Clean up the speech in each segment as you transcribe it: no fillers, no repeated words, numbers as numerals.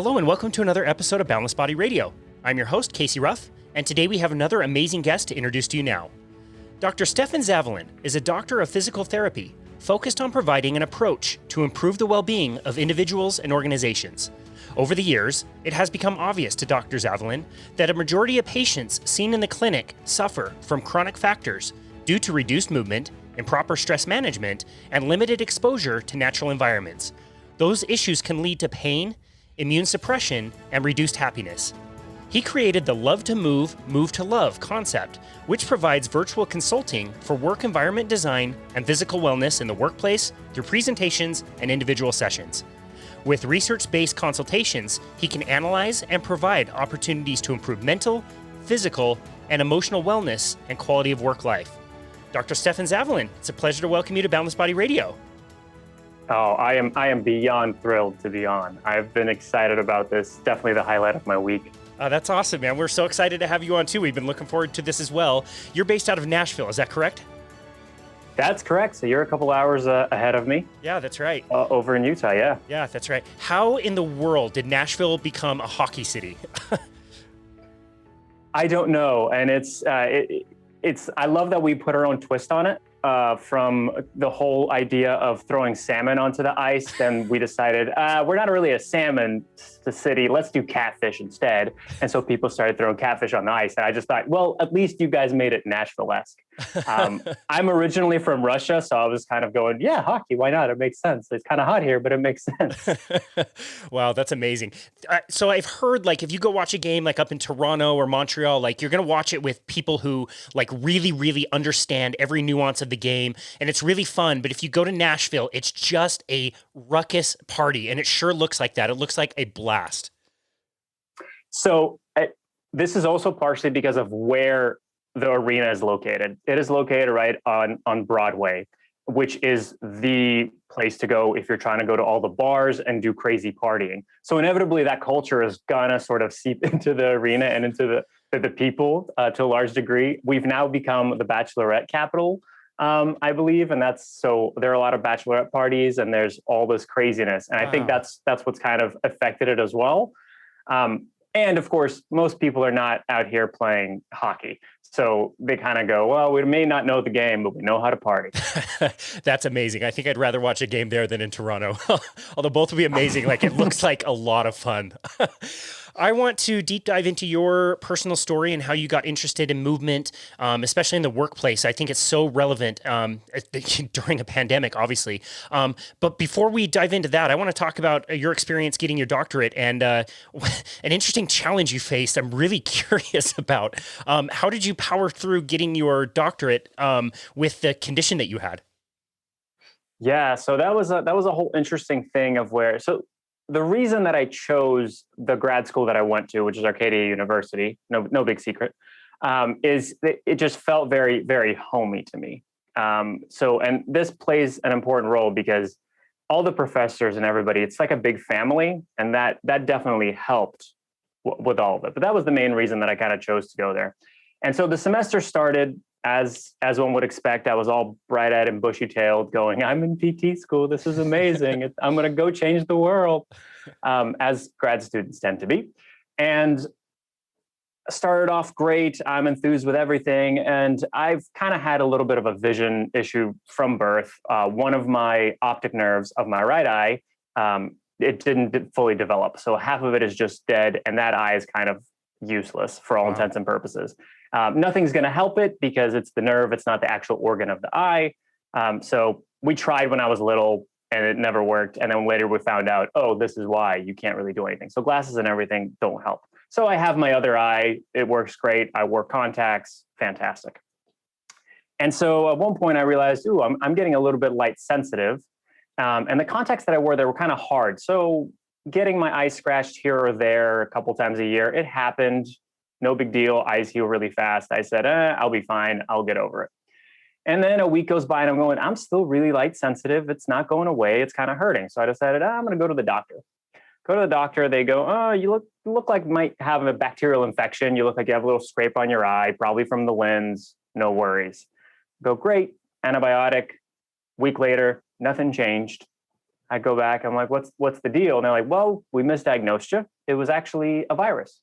Hello and welcome to another episode of Boundless Body Radio. I'm your host, Casey Ruff, and today we have another amazing guest to introduce to you now. Dr. Stefan Zavalin is a doctor of physical therapy focused on providing an approach to improve the well-being of individuals and organizations. Over the years, it has become obvious to Dr. Zavalin that a majority of patients seen in the clinic suffer from chronic factors due to reduced movement, improper stress management, and limited exposure to natural environments. Those issues can lead to pain, immune suppression, and reduced happiness. He created the Love to Move, Move to Love concept, which provides virtual consulting for work environment design and physical wellness in the workplace through presentations and individual sessions. With research-based consultations, he can analyze and provide opportunities to improve mental, physical, and emotional wellness and quality of work life. Dr. Stefan Zavalin, it's a pleasure to welcome you to Boundless Body Radio. Oh, I am beyond thrilled to be on. I've been excited about this. Definitely the highlight of my week. That's awesome, man. We're so excited to have you on too. We've been looking forward to this as well. You're based out of Nashville, is that correct? That's correct. So you're a couple hours ahead of me. Yeah, that's right. Over in Utah, yeah. Yeah, that's right. How in the world did Nashville become a hockey city? I don't know, and it's. I love that we put our own twist on it. From the whole idea of throwing salmon onto the ice, then we decided we're not really a salmon city. Let's do catfish instead. And so people started throwing catfish on the ice. And I just thought, well, at least you guys made it Nashville-esque. I'm originally from Russia, so I was kind of going, yeah, hockey, why not? It makes sense. It's kind of hot here, but it makes sense. Wow, that's amazing. So I've heard, like, if you go watch a game like up in Toronto or Montreal, like you're going to watch it with people who like really, really understand every nuance of the game, and it's really fun. But if you go to Nashville, it's just a ruckus party, and it sure looks like that. It looks like a blast. So this is also partially because of where the arena is located. It is located right on Broadway, which is the place to go if you're trying to go to all the bars and do crazy partying. So inevitably that culture is gonna sort of seep into the arena and into the people to a large degree. We've now become the bachelorette capital, I believe, and so there are a lot of bachelorette parties and there's all this craziness. And I think that's what's kind of affected it as well. And of course, most people are not out here playing hockey. So they kind of go, well, we may not know the game, but we know how to party. That's amazing. I think I'd rather watch a game there than in Toronto, although both would be amazing. Like, it looks like a lot of fun. I want to deep dive into your personal story and how you got interested in movement, especially in the workplace. I think it's so relevant during a pandemic, obviously. But before we dive into that, I want to talk about your experience getting your doctorate and an interesting challenge you faced. I'm really curious about how did you power through getting your doctorate with the condition that you had? Yeah, so that was a whole interesting thing of the reason that I chose the grad school that I went to, which is Arcadia University, no big secret, is that it just felt very, very homey to me. And this plays an important role because all the professors and everybody, it's like a big family, and that definitely helped with all of it. But that was the main reason that I kind of chose to go there. And so the semester started as one would expect. I was all bright-eyed and bushy-tailed going, I'm in PT school. This is amazing. I'm going to go change the world, as grad students tend to be. And started off great. I'm enthused with everything. And I've kind of had a little bit of a vision issue from birth. One of my optic nerves of my right eye, it didn't fully develop. So half of it is just dead. And that eye is kind of useless for all intents and purposes. Nothing's going to help it because it's the nerve. It's not the actual organ of the eye. So we tried when I was little and it never worked. And then later we found out, oh, this is why you can't really do anything. So glasses and everything don't help. So I have my other eye. It works great. I wore contacts. Fantastic. And so at one point I realized, I'm getting a little bit light sensitive. And the contacts that I wore, they were kind of hard. So getting my eye scratched here or there a couple times a year, it happened. No big deal. Eyes heal really fast. I said, I'll be fine. I'll get over it. And then a week goes by and I'm going, I'm still really light sensitive. It's not going away. It's kind of hurting. So I decided, I'm going to go to the doctor. Go to the doctor. They go, oh, you look like you might have a bacterial infection. You look like you have a little scrape on your eye, probably from the lens. No worries. Go, great. Antibiotic. Week later, nothing changed. I go back, I'm like, what's the deal? And they're like, well, we misdiagnosed you. It was actually a virus.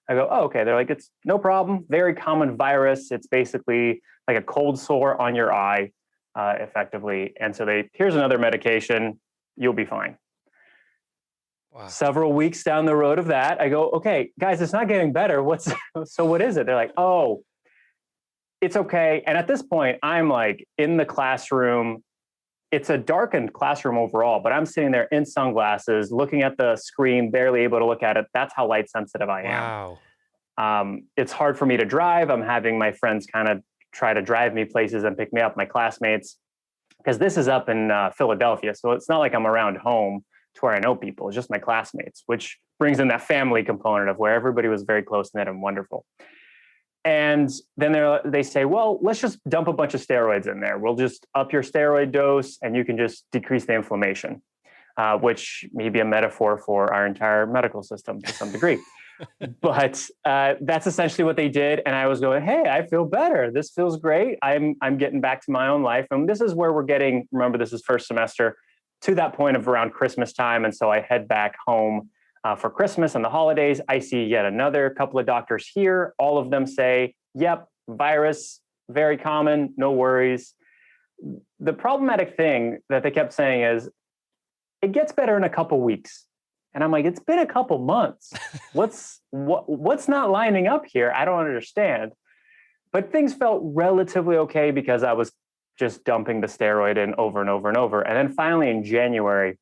I go, oh, okay. They're like, it's no problem. Very common virus. It's basically like a cold sore on your eye, effectively. And so here's another medication. You'll be fine. Wow. Several weeks down the road of that, I go, okay, guys, it's not getting better. So what is it? They're like, oh, it's okay. And at this point, I'm like in the classroom. It's a darkened classroom overall, but I'm sitting there in sunglasses, looking at the screen, barely able to look at it. That's how light sensitive I am. Wow. It's hard for me to drive. I'm having my friends kind of try to drive me places and pick me up, my classmates, because this is up in Philadelphia. So it's not like I'm around home to where I know people. It's just my classmates, which brings in that family component of where everybody was very close-knit and wonderful. And then they say, well, let's just dump a bunch of steroids in there. We'll just up your steroid dose and you can just decrease the inflammation, which may be a metaphor for our entire medical system to some degree. But that's essentially what they did. And I was going, hey, I feel better. This feels great. I'm getting back to my own life. And this is where we're getting, remember, this is first semester, to that point of around Christmas time. And so I head back home for Christmas and the holidays. I see yet another couple of doctors here. All of them say, yep, virus, very common, no worries. The problematic thing that they kept saying is, it gets better in a couple weeks. And I'm like, it's been a couple months. What's not lining up here? I don't understand. But things felt relatively okay because I was just dumping the steroid in over and over and over. And then finally in January,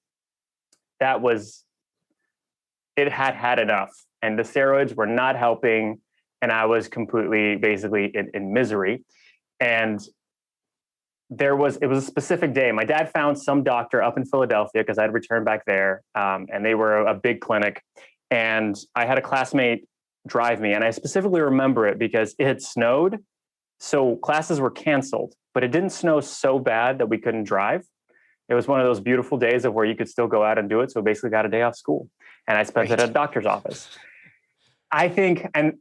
it had enough. And the steroids were not helping. And I was completely, basically in misery. And it was a specific day. My dad found some doctor up in Philadelphia because I'd returned back there. And they were a big clinic. And I had a classmate drive me. And I specifically remember it because it had snowed. So classes were canceled, but it didn't snow so bad that we couldn't drive. It was one of those beautiful days of where you could still go out and do it. So basically got a day off school. And I spent it at a doctor's office. I think, and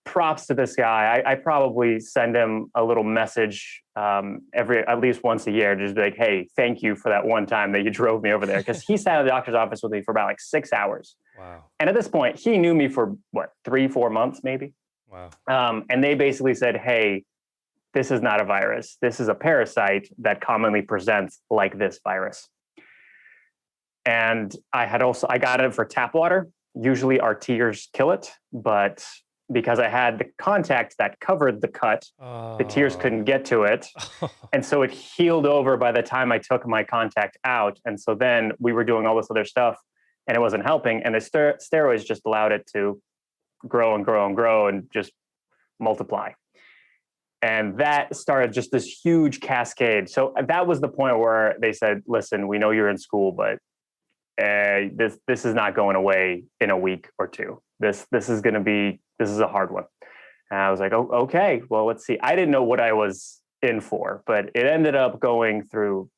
props to this guy, I probably send him a little message at least once a year, just be like, hey, thank you for that one time that you drove me over there. Because he sat at the doctor's office with me for about like 6 hours. Wow. And at this point, he knew me for 3-4 months, maybe. Wow. And they basically said, hey, this is not a virus. This is a parasite that commonly presents like this virus. And I got it for tap water. Usually our tears kill it, but because I had the contact that covered the cut, the tears couldn't get to it. And so it healed over by the time I took my contact out. And so then we were doing all this other stuff and it wasn't helping. And the steroids just allowed it to grow and grow and grow and just multiply. And that started just this huge cascade. So that was the point where they said, listen, we know you're in school, but this is not going away in a week or two. This is a hard one. And I was like, oh, okay, well, let's see. I didn't know what I was in for, but it ended up going through,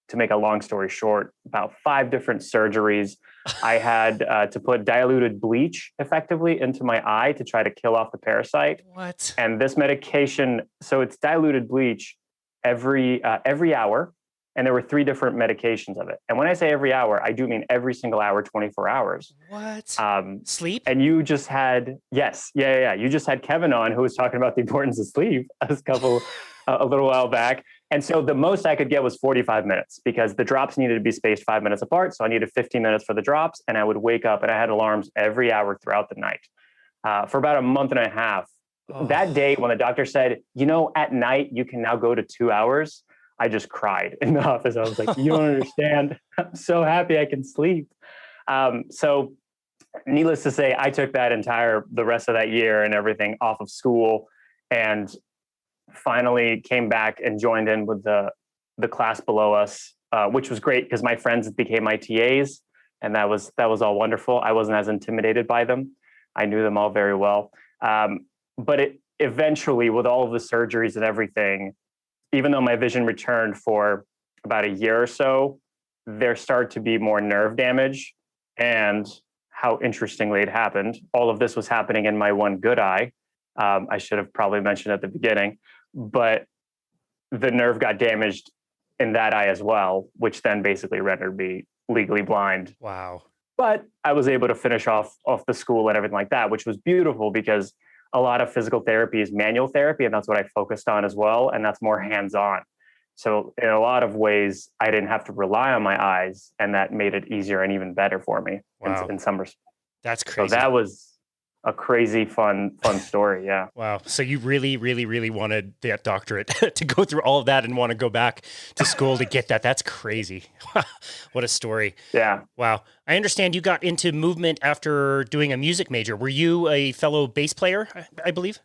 to make a long story short, about 5 different surgeries. I had to put diluted bleach effectively into my eye to try to kill off the parasite. What? And this medication, so it's diluted bleach every hour. And there were 3 different medications of it. And when I say every hour, I do mean every single hour, 24 hours. What? Sleep? And you just had, yes. Yeah. You just had Kevin on who was talking about the importance of sleep a little while back. And so the most I could get was 45 minutes because the drops needed to be spaced 5 minutes apart. So I needed 15 minutes for the drops. And I would wake up and I had alarms every hour throughout the night for about a month and a half. Oh. That day when the doctor said, at night you can now go to 2 hours, I just cried in the office. I was like, you don't understand. I'm so happy I can sleep. So needless to say, I took the rest of that year and everything off of school and finally came back and joined in with the class below us, which was great because my friends became my TAs and that was all wonderful. I wasn't as intimidated by them. I knew them all very well. But it eventually, with all of the surgeries and everything, even though my vision returned for about a year or so, there started to be more nerve damage. And how interestingly it happened, all of this was happening in my one good eye. I should have probably mentioned at the beginning, but the nerve got damaged in that eye as well, which then basically rendered me legally blind. Wow. But I was able to finish off the school and everything like that, which was beautiful because a lot of physical therapy is manual therapy, and that's what I focused on as well. And that's more hands-on. So in a lot of ways, I didn't have to rely on my eyes, and that made it easier and even better for me Wow. in some respects. That's So crazy. that was a crazy fun story. Yeah. Wow. So you really, really, really wanted that doctorate to go through all of that and want to go back to school to get that. That's crazy. What a story. Yeah. Wow. I understand you got into movement after doing a music major. Were you a fellow bass player, I believe?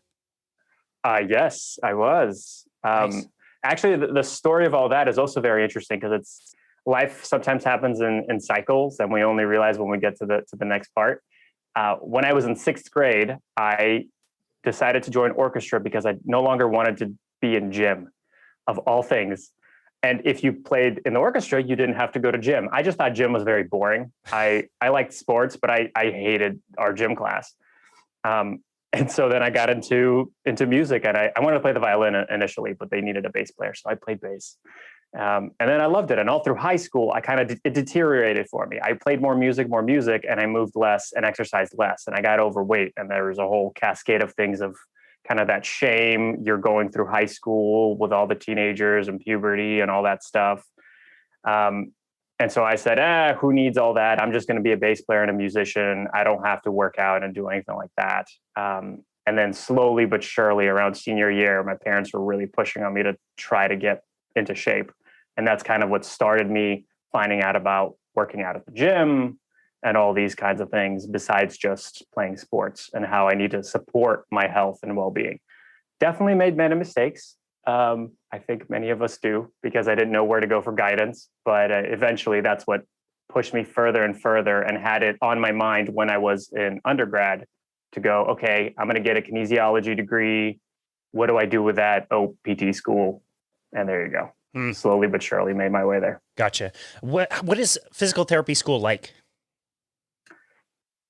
Yes, I was. Nice. Actually, the story of all that is also very interesting because it's life sometimes happens in cycles, and we only realize when we get to the next part. When I was in sixth grade, I decided to join orchestra because I no longer wanted to be in gym, of all things. And if you played in the orchestra, you didn't have to go to gym. I just thought gym was very boring. I liked sports, but I hated our gym class. And so then I got into music, and I wanted to play the violin initially, but they needed a bass player, so I played bass. And then I loved it. And all through high school, it deteriorated for me. I played more music, and I moved less and exercised less, and I got overweight. And there was a whole cascade of things of kind of that shame you're going through high school with all the teenagers and puberty and all that stuff. And so I said, who needs all that? I'm just going to be a bass player and a musician. I don't have to work out and do anything like that. And then slowly but surely around senior year, my parents were really pushing on me to try to get into shape. And that's kind of what started me finding out about working out at the gym and all these kinds of things besides just playing sports, and how I need to support my health and well-being. Definitely made many mistakes. I think many of us do, because I didn't know where to go for guidance. But eventually that's what pushed me further and further, and had it on my mind when I was in undergrad to go, okay, I'm going to get a kinesiology degree. What do I do with that? Oh, PT school. And there you go. Slowly but surely made my way there. Gotcha. What is physical therapy school like?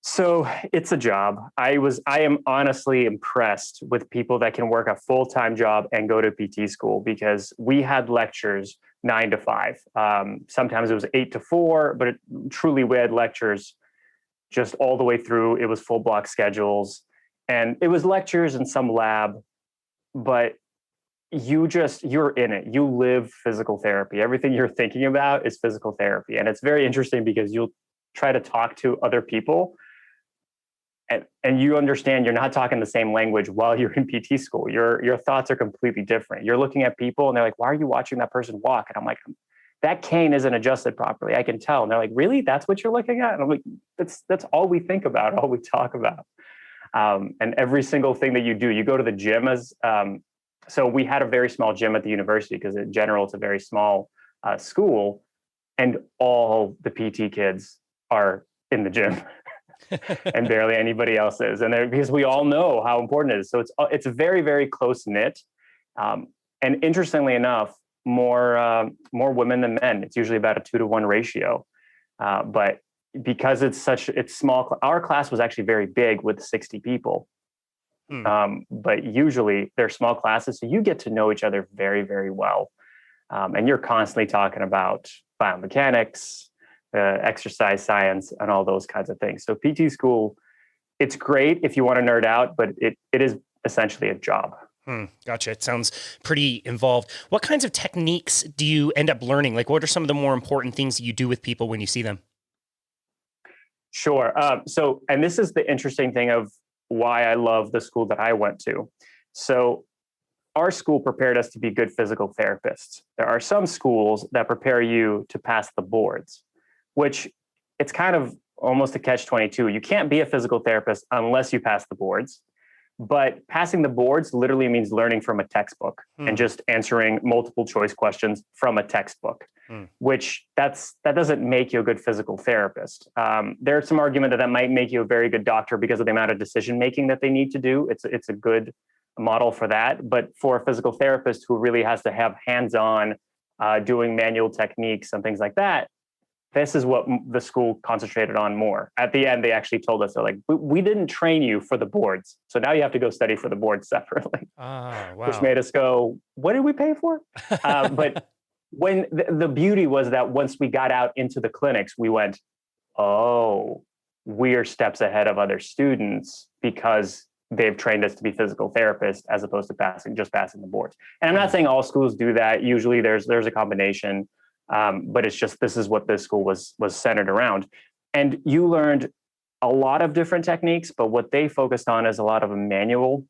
So it's a job. I am honestly impressed with people that can work a full-time job and go to PT school, because we had lectures 9 to 5. Sometimes it was 8 to 4, but truly we had lectures just all the way through. It was full block schedules, and it was lectures and some lab, but you're in it. You live physical therapy. Everything you're thinking about is physical therapy. And it's very interesting because you'll try to talk to other people, and you understand you're not talking the same language while you're in PT school. Your thoughts are completely different. You're looking at people and they're like, why are you watching that person walk? And I'm like, that cane isn't adjusted properly. I can tell. And they're like, really? That's what you're looking at? And I'm like, that's all we think about, all we talk about. And every single thing that you do, you go to the gym so we had a very small gym at the university, because in general, it's a very small school, and all the PT kids are in the gym. And barely anybody else is. And because we all know how important it is. So it's very, very close knit. And interestingly enough, more women than men. It's usually about a 2-to-1 ratio. But because it's small, our class was actually very big with 60 people. But usually they're small classes. So you get to know each other very, very well. And you're constantly talking about biomechanics, exercise science, and all those kinds of things. So PT school, it's great if you want to nerd out, but it is essentially a job. Gotcha. It sounds pretty involved. What kinds of techniques do you end up learning? Like, what are some of the more important things that you do with people when you see them? Sure. And this is the interesting thing of why I love the school that I went to. So our school prepared us to be good physical therapists. There are some schools that prepare you to pass the boards, which it's kind of almost a catch-22. You can't be a physical therapist unless you pass the boards. But passing the boards literally means learning from a textbook and just answering multiple choice questions from a textbook, which that doesn't make you a good physical therapist. There's some argument that might make you a very good doctor because of the amount of decision making that they need to do. It's a good model for that. But for a physical therapist who really has to have hands-on doing manual techniques and things like that, this is what the school concentrated on more. At the end, they actually told us, they're like, we didn't train you for the boards. So now you have to go study for the boards separately. Wow. Which made us go, what did we pay for? But when the beauty was that once we got out into the clinics, we went, oh, we're steps ahead of other students because they've trained us to be physical therapists as opposed to just passing the boards. And I'm not saying all schools do that. Usually there's a combination, but it's just, this is what this school was centered around. And you learned a lot of different techniques, but what they focused on is a lot of a manual,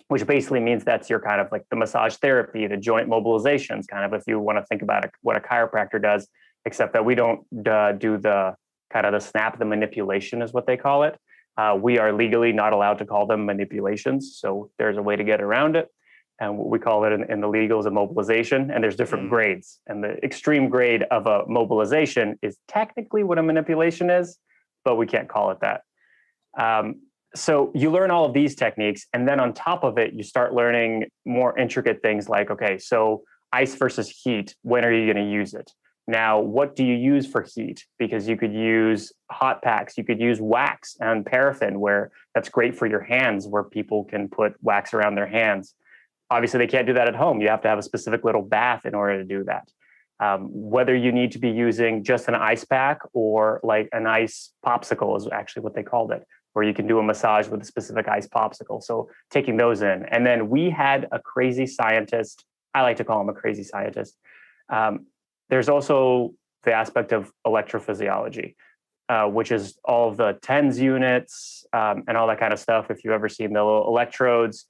which basically means that's your kind of like the massage therapy, the joint mobilizations, kind of if you want to think about what a chiropractor does, except that we don't do the kind of the snap, the manipulation is what they call it. We are legally not allowed to call them manipulations. So there's a way to get around it. And what we call it in the legal is a mobilization. And there's different grades. And the extreme grade of a mobilization is technically what a manipulation is, but we can't call it that. So you learn all of these techniques. And then on top of it, you start learning more intricate things like, okay, so ice versus heat, when are you going to use it? Now, what do you use for heat? Because you could use hot packs, you could use wax and paraffin, where that's great for your hands, where people can put wax around their hands. Obviously, they can't do that at home. You have to have a specific little bath in order to do that. Whether you need to be using just an ice pack or like an ice popsicle is actually what they called it, where you can do a massage with a specific ice popsicle. So taking those in. And then we had a crazy scientist. I like to call him a crazy scientist. There's also the aspect of electrophysiology, which is all of the TENS units and all that kind of stuff. If you've ever seen the little electrodes,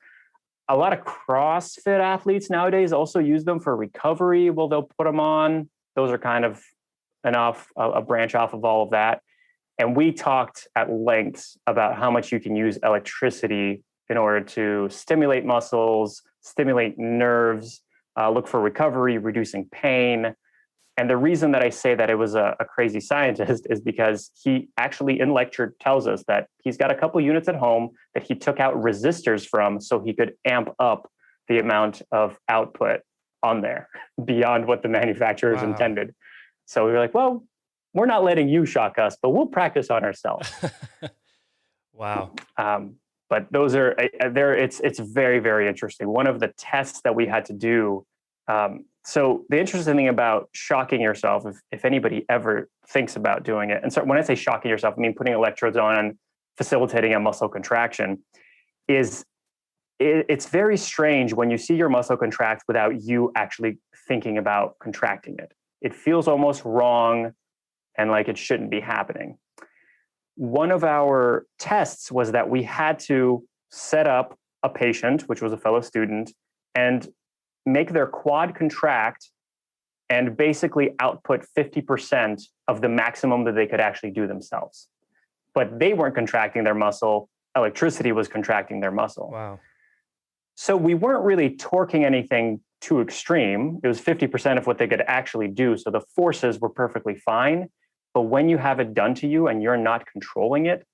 a lot of CrossFit athletes nowadays also use them for recovery. Well, they'll put them on. Those are kind of a branch off of all of that. And we talked at length about how much you can use electricity in order to stimulate muscles, stimulate nerves, look for recovery, reducing pain. And the reason that I say that it was a crazy scientist is because he actually in lecture tells us that he's got a couple units at home that he took out resistors from so he could amp up the amount of output on there beyond what the manufacturers intended. So we were like, well, we're not letting you shock us, but we'll practice on ourselves. Wow. But those are there. It's very, very interesting. One of the tests that we had to do. So the interesting thing about shocking yourself, if anybody ever thinks about doing it, and so when I say shocking yourself, I mean putting electrodes on and facilitating a muscle contraction, it's very strange when you see your muscle contract without you actually thinking about contracting it. It feels almost wrong and like it shouldn't be happening. One of our tests was that we had to set up a patient, which was a fellow student, and make their quad contract and basically output 50% of the maximum that they could actually do themselves. But they weren't contracting their muscle. Electricity was contracting their muscle. Wow. So we weren't really torquing anything too extreme. It was 50% of what they could actually do. So the forces were perfectly fine. But when you have it done to you and you're not controlling it,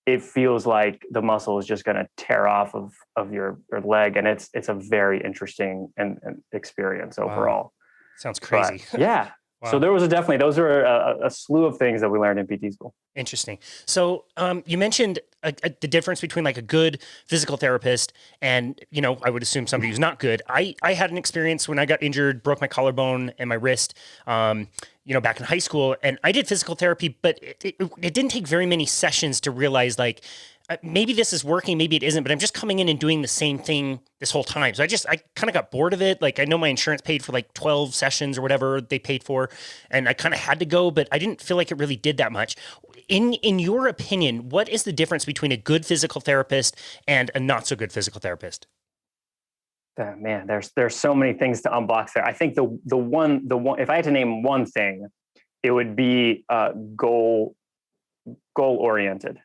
it feels like the muscle is just going to tear off of your leg. And it's a very interesting and experience overall. Wow. Sounds crazy. But, yeah. Wow. So those are a slew of things that we learned in PT school. Interesting. So you mentioned the difference between like a good physical therapist and, I would assume somebody who's not good. I had an experience when I got injured, broke my collarbone and my wrist, back in high school, and I did physical therapy, but it didn't take very many sessions to realize like, maybe this is working, maybe it isn't, but I'm just coming in and doing the same thing this whole time. So I kind of got bored of it. Like I know my insurance paid for like 12 sessions or whatever they paid for, and I kind of had to go, but I didn't feel like it really did that much. In your opinion, what is the difference between a good physical therapist and a not so good physical therapist? Man, there's so many things to unbox there. I think the one if I had to name one thing, it would be goal oriented.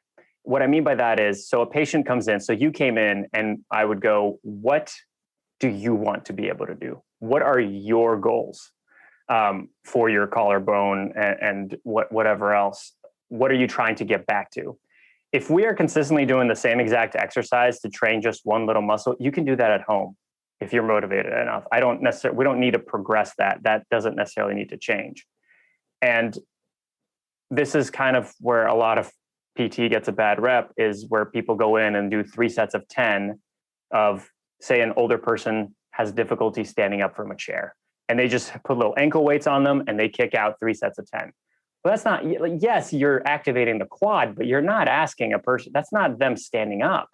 What I mean by that is, so a patient comes in, so you came in and I would go, what do you want to be able to do? What are your goals for your collarbone and whatever else? What are you trying to get back to? If we are consistently doing the same exact exercise to train just one little muscle, you can do that at home if you're motivated enough. We don't need to progress that. That doesn't necessarily need to change. And this is kind of where a lot of PT gets a bad rep, is where people go in and do 3 sets of 10 of, say, an older person has difficulty standing up from a chair. and they just put little ankle weights on them and they kick out 3 sets of 10. Well, that's not, yes, you're activating the quad, but you're not asking a person, that's not them standing up.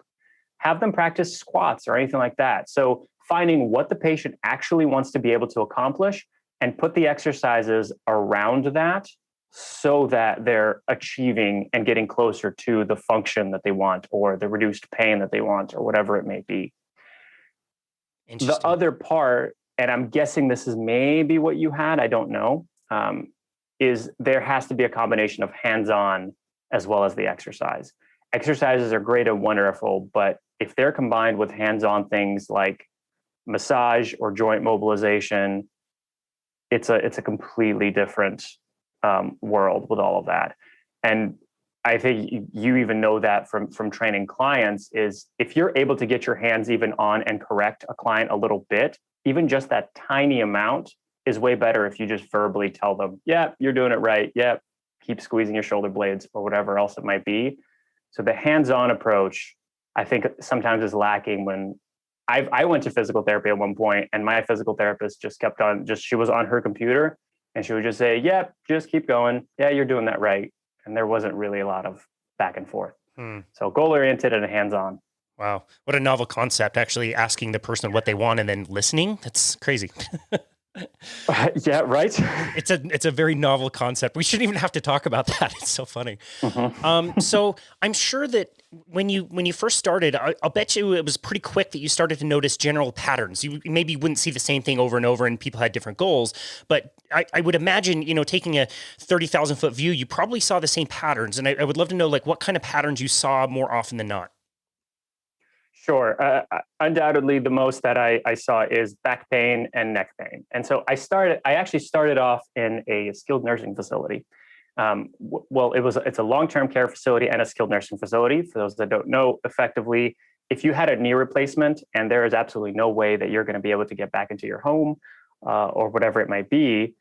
Have them practice squats or anything like that. So finding what the patient actually wants to be able to accomplish and put the exercises around that so that they're achieving and getting closer to the function that they want or the reduced pain that they want or whatever it may be. The other part, and I'm guessing this is maybe what you had, I don't know, is there has to be a combination of hands-on as well as the exercise. Exercises are great and wonderful, but if they're combined with hands-on things like massage or joint mobilization, it's a completely different world with all of that. And I think you even know that from training clients is if you're able to get your hands even on and correct a client a little bit, even just that tiny amount is way better if you just verbally tell them, yeah, you're doing it right. Yeah, keep squeezing your shoulder blades or whatever else it might be. So the hands-on approach, I think sometimes is lacking when I went to physical therapy at one point and my physical therapist just kept on, she was on her computer and she would just say, yeah, just keep going. Yeah, you're doing that right. And there wasn't really a lot of back and forth. So goal-oriented and hands-on. Wow. What a novel concept, actually asking the person what they want and then listening. That's crazy. Yeah, right. It's a very novel concept. We shouldn't even have to talk about that. It's so funny. So I'm sure that when you first started, I'll bet you it was pretty quick that you started to notice general patterns. You maybe wouldn't see the same thing over and over, and people had different goals. But I would imagine, taking a 30,000 foot view, you probably saw the same patterns. And I would love to know, like, what kind of patterns you saw more often than not. Sure. Undoubtedly, the most that I saw is back pain and neck pain. And so I actually started off in a skilled nursing facility. It's a long-term care facility and a skilled nursing facility. For those that don't know, effectively, if you had a knee replacement and there is absolutely no way that you're going to be able to get back into your home or whatever it might be,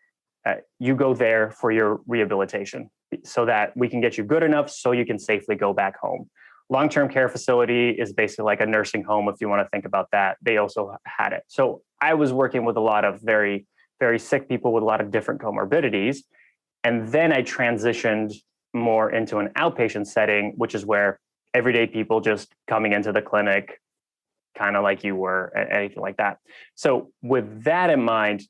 you go there for your rehabilitation so that we can get you good enough so you can safely go back home. Long-term care facility is basically like a nursing home, if you want to think about that. They also had it. So I was working with a lot of very, very sick people with a lot of different comorbidities. And then I transitioned more into an outpatient setting, which is where everyday people just coming into the clinic, kind of like you were, anything like that. So with that in mind,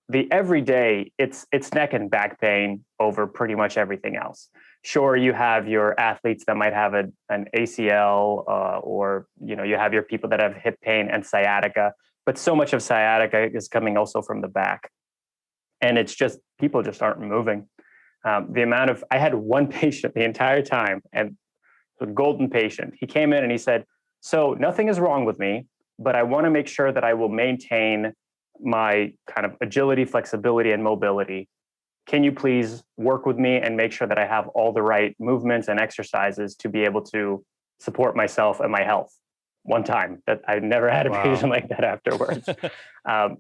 the everyday, it's neck and back pain over pretty much everything else. Sure, you have your athletes that might have an ACL or you have your people that have hip pain and sciatica, but so much of sciatica is coming also from the back. And it's just, people just aren't moving. I had one patient the entire time, and a golden patient. He came in and he said, so nothing is wrong with me, but I want to make sure that I will maintain my kind of agility, flexibility, and mobility. Can you please work with me and make sure that I have all the right movements and exercises to be able to support myself and my health? One time that I never had a patient like that afterwards.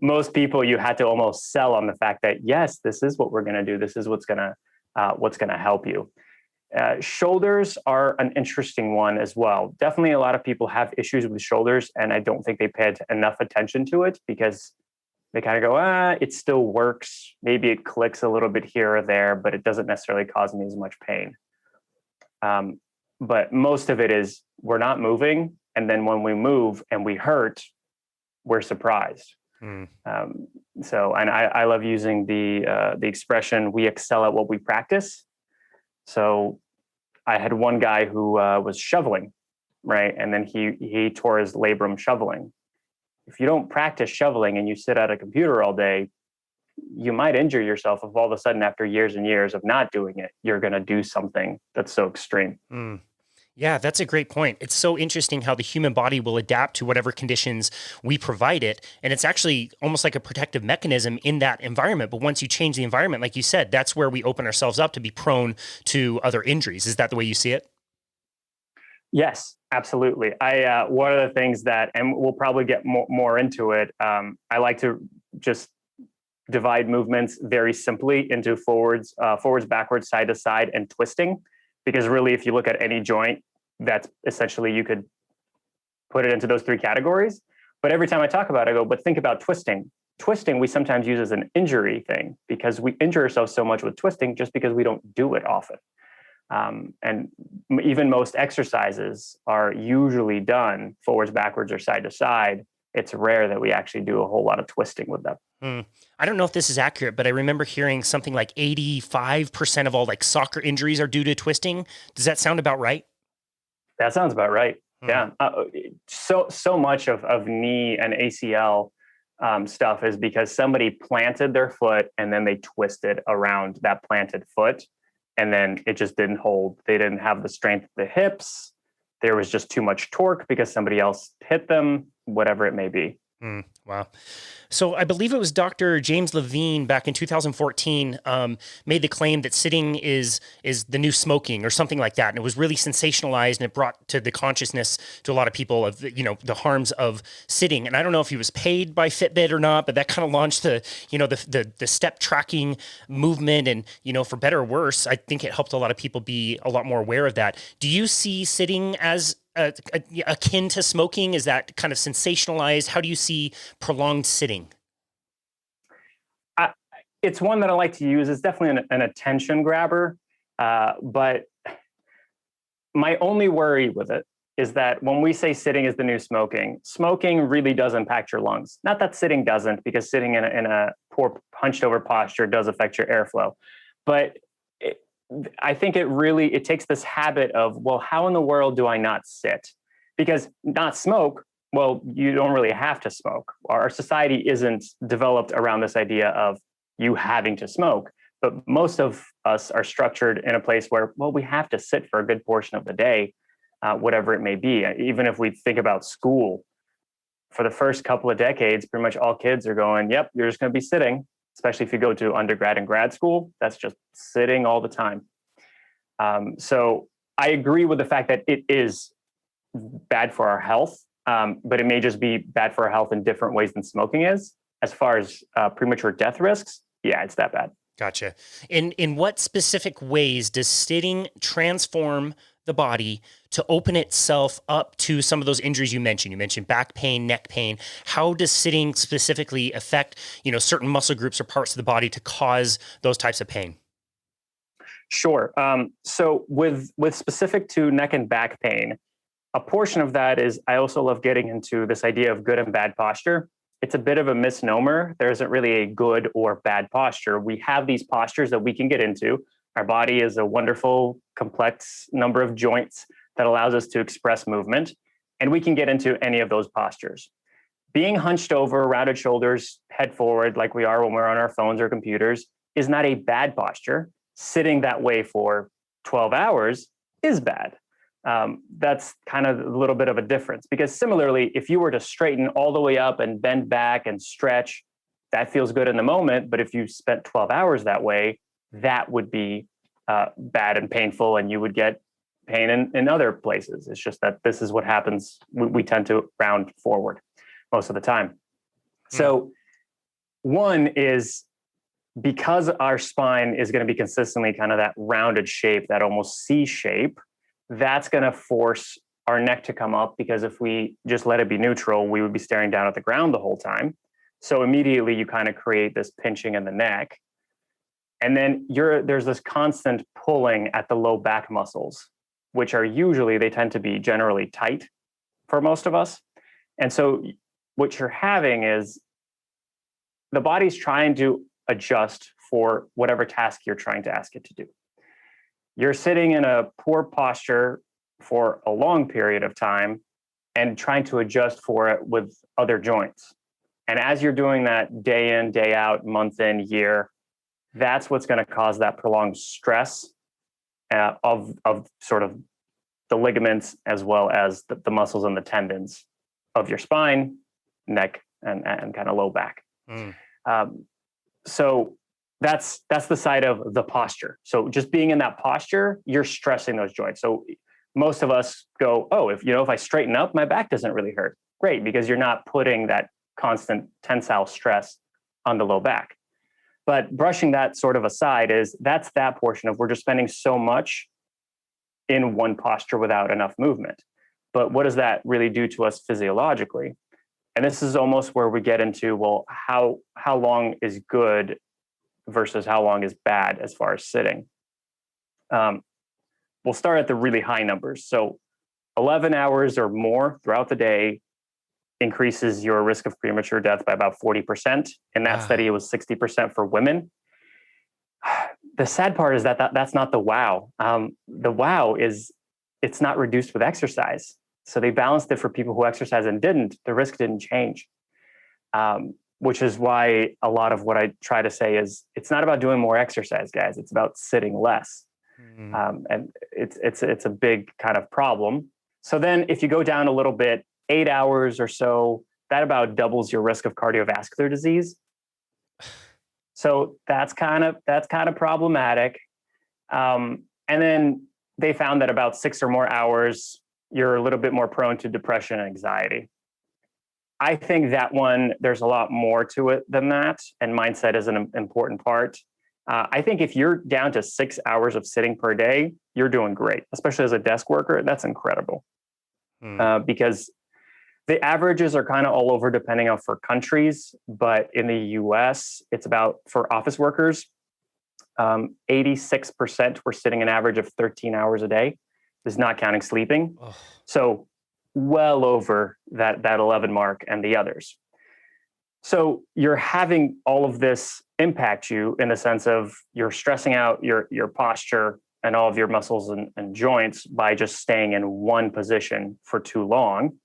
Most people, you had to almost sell on the fact that, yes, this is what we're going to do. This is what's going to help you. Shoulders are an interesting one as well. Definitely a lot of people have issues with shoulders, and I don't think they paid enough attention to it because they kind of go, it still works. Maybe it clicks a little bit here or there, but it doesn't necessarily cause me as much pain. But most of it is we're not moving. And then when we move and we hurt, we're surprised. So, and I love using the expression, we excel at what we practice. So I had one guy who was shoveling, right? And then he tore his labrum shoveling. If you don't practice shoveling and you sit at a computer all day, you might injure yourself if all of a sudden after years and years of not doing it, you're going to do something that's so extreme. Yeah, that's a great point. It's so interesting how the human body will adapt to whatever conditions we provide it. And it's actually almost like a protective mechanism in that environment. But once you change the environment, like you said, that's where we open ourselves up to be prone to other injuries. Is that the way you see it? Yes, absolutely. One of the things that, and we'll probably get more into it, I like to just divide movements very simply into forwards, backwards, side to side, and twisting. Because really, if you look at any joint, that's essentially, you could put it into those three categories. But every time I talk about it, I go, but think about twisting. twisting we sometimes use as an injury thing because we injure ourselves so much with twisting just because we don't do it often. And even most exercises are usually done forwards, backwards, or side to side. It's rare that we actually do a whole lot of twisting with them. I don't know if this is accurate, but I remember hearing something like 85% of all like soccer injuries are due to twisting. Does that sound about right? That sounds about right. Yeah. So much of knee and ACL stuff is because somebody planted their foot and then they twisted around that planted foot, and then it just didn't hold. They didn't have the strength of the hips. There was just too much torque because somebody else hit them, whatever it may be. Wow. So I believe it was Dr. James Levine back in 2014 made the claim that sitting is the new smoking or something like that. And it was really sensationalized, and it brought to the consciousness to a lot of people of the harms of sitting. And I don't know if he was paid by Fitbit or not, but that kind of launched the step tracking movement. And, for better or worse, I think it helped a lot of people be a lot more aware of that. Do you see sitting as akin to smoking? Is that kind of sensationalized? How do you see prolonged sitting? It's one that I like to use. It's definitely an attention grabber. But my only worry with it is that when we say sitting is the new smoking, smoking really does impact your lungs. Not that sitting doesn't, because sitting in a poor hunched over posture does affect your airflow. But I think it takes this habit of, well, how in the world do I not sit? Because not smoke, well, you don't really have to smoke. Our society isn't developed around this idea of you having to smoke, but most of us are structured in a place where, well, we have to sit for a good portion of the day, whatever it may be. Even if we think about school, for the first couple of decades, pretty much all kids are going, yep, you're just going to be sitting. Especially if you go to undergrad and grad school, that's just sitting all the time. So I agree with the fact that it is bad for our health, but it may just be bad for our health in different ways than smoking is. As far as premature death risks, yeah, it's that bad. Gotcha. In what specific ways does sitting transform the body to open itself up to some of those injuries you mentioned? You mentioned back pain, neck pain. How does sitting specifically affect, certain muscle groups or parts of the body to cause those types of pain? Sure. So with specific to neck and back pain, a portion of that is I also love getting into this idea of good and bad posture. It's a bit of a misnomer. There isn't really a good or bad posture. We have these postures that we can get into. Our body is a wonderful, complex number of joints that allows us to express movement, and we can get into any of those postures. Being hunched over, rounded shoulders, head forward, like we are when we're on our phones or computers, is not a bad posture. Sitting that way for 12 hours is bad. That's kind of a little bit of a difference, because similarly, if you were to straighten all the way up and bend back and stretch, that feels good in the moment. But if you spent 12 hours that way, that would be bad and painful, and you would get pain in other places. It's just that this is what happens. We tend to round forward most of the time. So one is, because our spine is going to be consistently kind of that rounded shape, that almost C shape, that's going to force our neck to come up, because if we just let it be neutral, we would be staring down at the ground the whole time. So immediately you kind of create this pinching in the neck. And then there's this constant pulling at the low back muscles, which are they tend to be generally tight for most of us. And so what you're having is the body's trying to adjust for whatever task you're trying to ask it to do. You're sitting in a poor posture for a long period of time and trying to adjust for it with other joints. And as you're doing that day in, day out, month in, year, that's what's going to cause that prolonged stress of sort of the ligaments, as well as the muscles and the tendons of your spine, neck, and kind of low back. So that's the side of the posture. So just being in that posture, you're stressing those joints. So most of us go, oh, if I straighten up, my back doesn't really hurt. Great, because you're not putting that constant tensile stress on the low back. But brushing that sort of aside that's that portion of, we're just spending so much in one posture without enough movement. But what does that really do to us physiologically? And this is almost where we get into, well, how long is good versus how long is bad as far as sitting. We'll start at the really high numbers. So 11 hours or more throughout the day increases your risk of premature death by about 40%. In that study, it was 60% for women. The sad part is that's not the wow. The wow is it's not reduced with exercise. So they balanced it for people who exercise and didn't. The risk didn't change, which is why a lot of what I try to say is it's not about doing more exercise, guys. It's about sitting less. And it's a big kind of problem. So then if you go down a little bit, 8 hours or so, that about doubles your risk of cardiovascular disease. So that's kind of problematic. And then they found that about 6 or more hours, you're a little bit more prone to depression and anxiety. I think that one, there's a lot more to it than that. And mindset is an important part. I think if you're down to 6 hours of sitting per day, you're doing great, especially as a desk worker. That's incredible. Because the averages are kind of all over depending on for countries. But in the US, it's about, for office workers, 86% were sitting an average of 13 hours a day. This is not counting sleeping. So well over that 11 mark and the others. So you're having all of this impact you in the sense of you're stressing out your posture and all of your muscles and joints by just staying in one position for too long.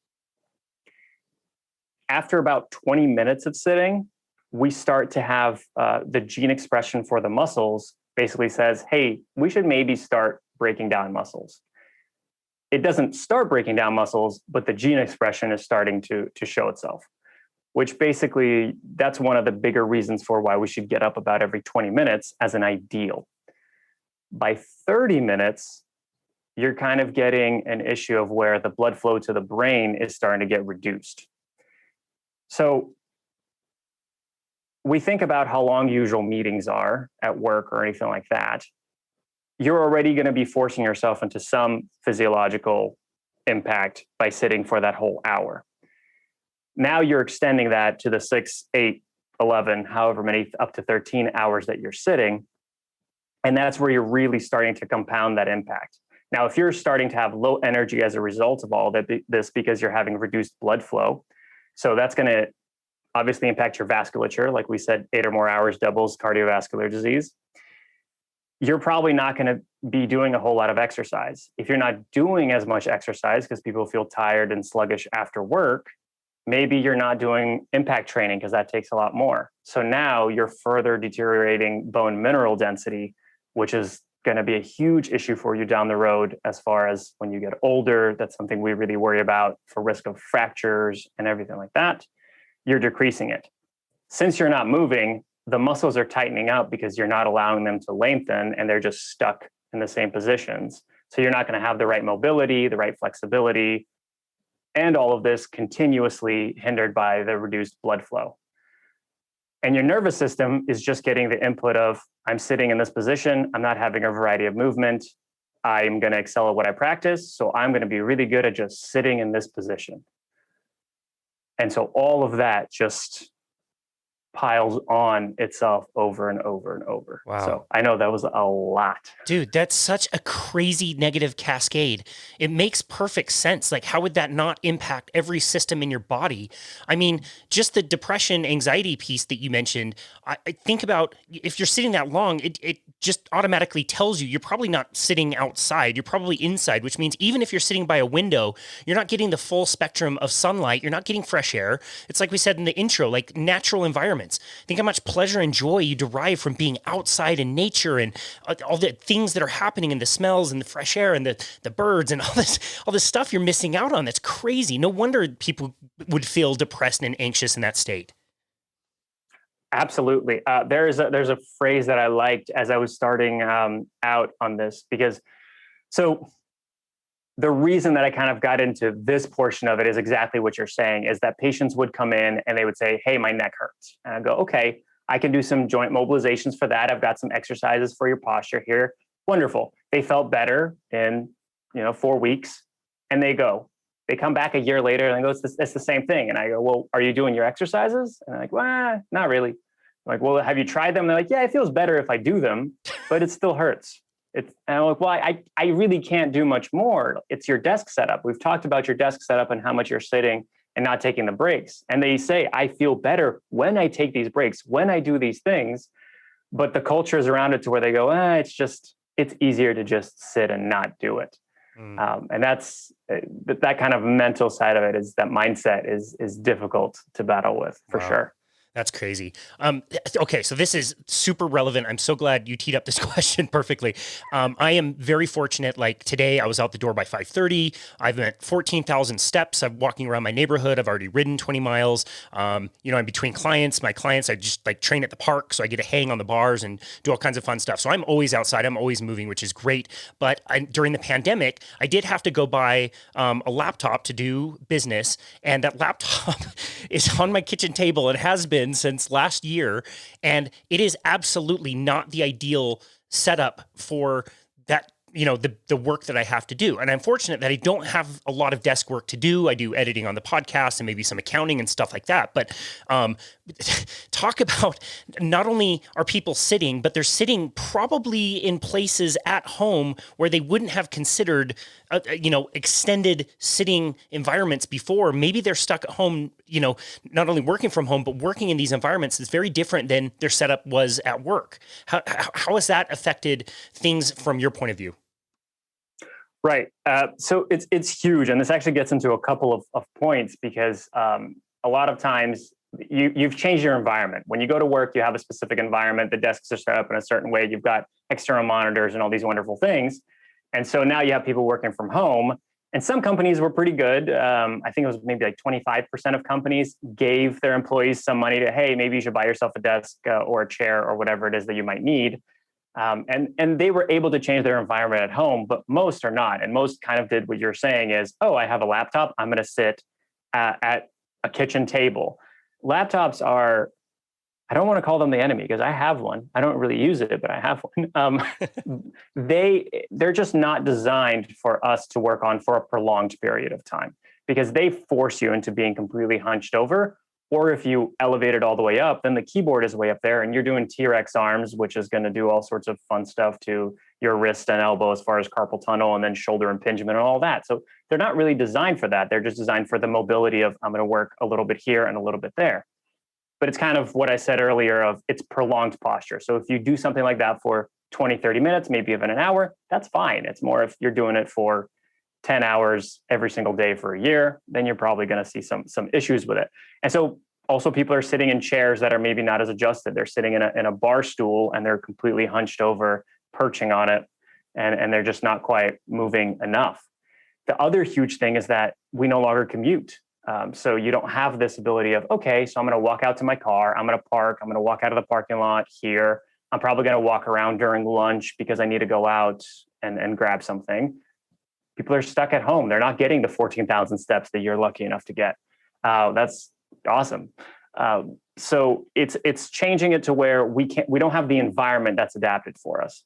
After about 20 minutes of sitting, we start to have the gene expression for the muscles basically says, hey, we should maybe start breaking down muscles. It doesn't start breaking down muscles, but the gene expression is starting to show itself, which basically that's one of the bigger reasons for why we should get up about every 20 minutes as an ideal. By 30 minutes, you're kind of getting an issue of where the blood flow to the brain is starting to get reduced. So we think about how long usual meetings are at work or anything like that. You're already going to be forcing yourself into some physiological impact by sitting for that whole hour. Now you're extending that to the 6, 8, 11, however many, up to 13 hours that you're sitting. And that's where you're really starting to compound that impact. Now, if you're starting to have low energy as a result of all this because you're having reduced blood flow, so that's going to obviously impact your vasculature. Like we said, 8 or more hours doubles cardiovascular disease. You're probably not going to be doing a whole lot of exercise. If you're not doing as much exercise because people feel tired and sluggish after work, maybe you're not doing impact training because that takes a lot more. So now you're further deteriorating bone mineral density, which is going to be a huge issue for you down the road as far as when you get older. That's something we really worry about for risk of fractures and everything like that. You're decreasing it. Since you're not moving, the muscles are tightening up because you're not allowing them to lengthen and they're just stuck in the same positions. So you're not going to have the right mobility, the right flexibility, and all of this continuously hindered by the reduced blood flow. And your nervous system is just getting the input of, I'm sitting in this position, I'm not having a variety of movement, I'm going to excel at what I practice, so I'm going to be really good at just sitting in this position. And so all of that just piles on itself over and over and over. Wow. So I know that was a lot. Dude, that's such a crazy negative cascade. It makes perfect sense. Like, how would that not impact every system in your body? I mean, just the depression, anxiety piece that you mentioned, I think about if you're sitting that long, it just automatically tells you you're probably not sitting outside. You're probably inside, which means even if you're sitting by a window, you're not getting the full spectrum of sunlight. You're not getting fresh air. It's like we said in the intro, like natural environments. Think how much pleasure and joy you derive from being outside in nature and all the things that are happening and the smells and the fresh air and the birds and all this stuff you're missing out on. That's crazy. No wonder people would feel depressed and anxious in that state. Absolutely. There's a phrase that I liked as I was starting out on this, because so the reason that I kind of got into this portion of it is exactly what you're saying, is that patients would come in and they would say, hey, my neck hurts. And I go, okay, I can do some joint mobilizations for that. I've got some exercises for your posture here. Wonderful. They felt better in 4 weeks and they go. They come back a year later and they go, it's the same thing. And I go, well, are you doing your exercises? And they're like, well, not really. I'm like, well, have you tried them? And they're like, yeah, it feels better if I do them, but it still hurts. And I'm like, well, I really can't do much more. It's your desk setup. We've talked about your desk setup and how much you're sitting and not taking the breaks. And they say, I feel better when I take these breaks, when I do these things. But the culture is around it to where they go, it's easier to just sit and not do it. And that's that kind of mental side of it, is that mindset is difficult to battle with for sure. That's crazy. Okay, so this is super relevant. I'm so glad you teed up this question perfectly. I am very fortunate. Like today, I was out the door by 5:30. I've been at 14,000 steps. I'm walking around my neighborhood. I've already ridden 20 miles. I'm between clients. My clients, I just like train at the park, so I get to hang on the bars and do all kinds of fun stuff. So I'm always outside. I'm always moving, which is great. But during the pandemic, I did have to go buy a laptop to do business, and that laptop is on my kitchen table and has been since last year, and it is absolutely not the ideal setup for that, the work that I have to do. And I'm fortunate that I don't have a lot of desk work to do. I do editing on the podcast and maybe some accounting and stuff like that. But talk about, not only are people sitting, but they're sitting probably in places at home where they wouldn't have considered, extended sitting environments before. Maybe they're stuck at home, not only working from home, but working in these environments is very different than their setup was at work. How has that affected things from your point of view? Right. So it's huge. And this actually gets into a couple of points, because a lot of times you've changed your environment. When you go to work, you have a specific environment. The desks are set up in a certain way. You've got external monitors and all these wonderful things. And so now you have people working from home. And some companies were pretty good. I think it was maybe like 25% of companies gave their employees some money to, hey, maybe you should buy yourself a desk or a chair or whatever it is that you might need. And they were able to change their environment at home, but most are not. And most kind of did what you're saying is, I have a laptop. I'm going to sit at a kitchen table. Laptops are, I don't want to call them the enemy, because I have one. I don't really use it, but I have one. They're just not designed for us to work on for a prolonged period of time, because they force you into being completely hunched over. Or if you elevate it all the way up, then the keyboard is way up there and you're doing T-Rex arms, which is going to do all sorts of fun stuff to your wrist and elbow as far as carpal tunnel, and then shoulder impingement and all that. So they're not really designed for that. They're just designed for the mobility of, I'm going to work a little bit here and a little bit there. But it's kind of what I said earlier of, it's prolonged posture. So if you do something like that for 20, 30 minutes, maybe even an hour, that's fine. It's more if you're doing it for 10 hours every single day for a year, then you're probably going to see some issues with it. And so also people are sitting in chairs that are maybe not as adjusted. They're sitting in a bar stool and they're completely hunched over, perching on it, and they're just not quite moving enough. The other huge thing is that we no longer commute. So you don't have this ability of, okay, so I'm going to walk out to my car, I'm going to park, I'm going to walk out of the parking lot here. I'm probably going to walk around during lunch because I need to go out and grab something. People are stuck at home. They're not getting the 14,000 steps that you're lucky enough to get. That's awesome. So it's changing it to where we don't have the environment that's adapted for us.